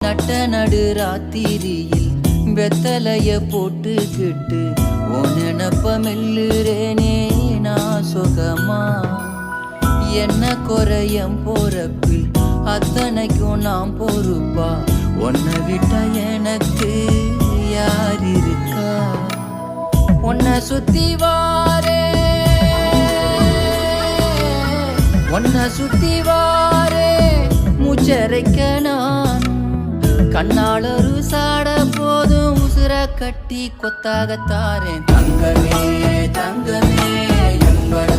நட்ட நடு ராத்திரியில் வெத்தலைய போட்டுக்கிட்டு உன் நினப்ப மெல்லுறேனே நான் சுகமா. என்ன குறையம் போறப்பில் அத்தனைக்கும் நாம் பொறுப்பா. உன்னை விட்டா எனக்கு யார் இருக்கா. உன்னை சுத்தி வாரே உன்னை சுத்தி வாரே மூச்சரைக்க நான் கண்ணாளரு சாட போதும் உசுர கட்டி கொத்தாகத்தாரேன். தங்கமே தங்கமே என்பட